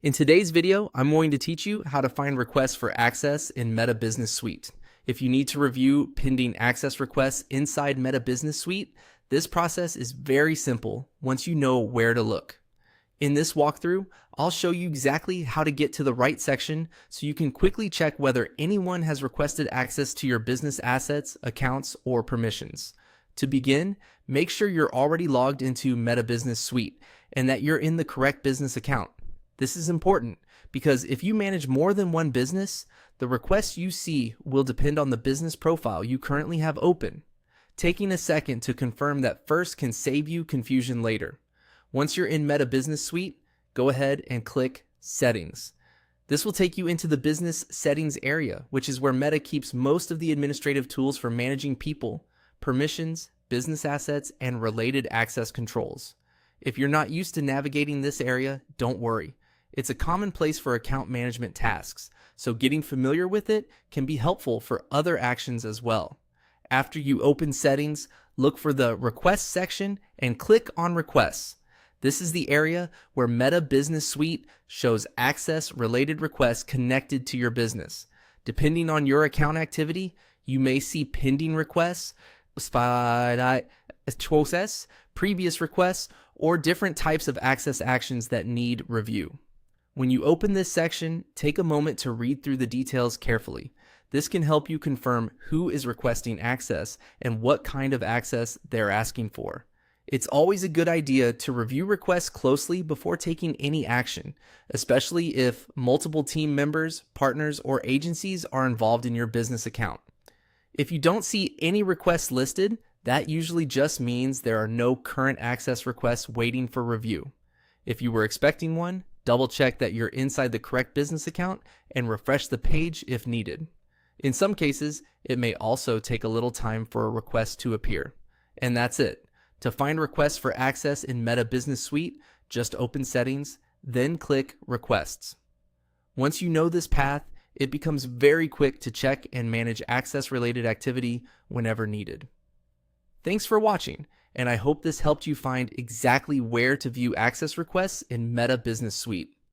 In today's video, I'm going to teach you how to find requests for access in Meta Business Suite. If you need to review pending access requests inside Meta Business Suite, this process is very simple once you know where to look. In this walkthrough, I'll show you exactly how to get to the right section so you can quickly check whether anyone has requested access to your business assets, accounts, or permissions. To begin, make sure you're already logged into Meta Business Suite and that you're in the correct business account. This is important because if you manage more than one business, the requests you see will depend on the business profile you currently have open. Taking a second to confirm that first can save you confusion later. Once you're in Meta Business Suite, go ahead and click Settings. This will take you into the Business Settings area, which is where Meta keeps most of the administrative tools for managing people, permissions, business assets, and related access controls. If you're not used to navigating this area, don't worry. It's a common place for account management tasks, so getting familiar with it can be helpful for other actions as well. After you open Settings, look for the Requests section and click on Requests. This is the area where Meta Business Suite shows access-related requests connected to your business. Depending on your account activity, you may see pending requests, previous requests, or different types of access actions that need review. When you open this section, take a moment to read through the details carefully. This can help you confirm who is requesting access and what kind of access they're asking for. It's always a good idea to review requests closely before taking any action, especially if multiple team members, partners, or agencies are involved in your business account. If you don't see any requests listed, that usually just means there are no current access requests waiting for review. If you were expecting one, double check that you're inside the correct business account and refresh the page if needed. In some cases, it may also take a little time for a request to appear. And that's it. To find requests for access in Meta Business Suite, just open Settings, then click Requests. Once you know this path, it becomes very quick to check and manage access-related activity whenever needed. Thanks for watching, and I hope this helped you find exactly where to view access requests in Meta Business Suite.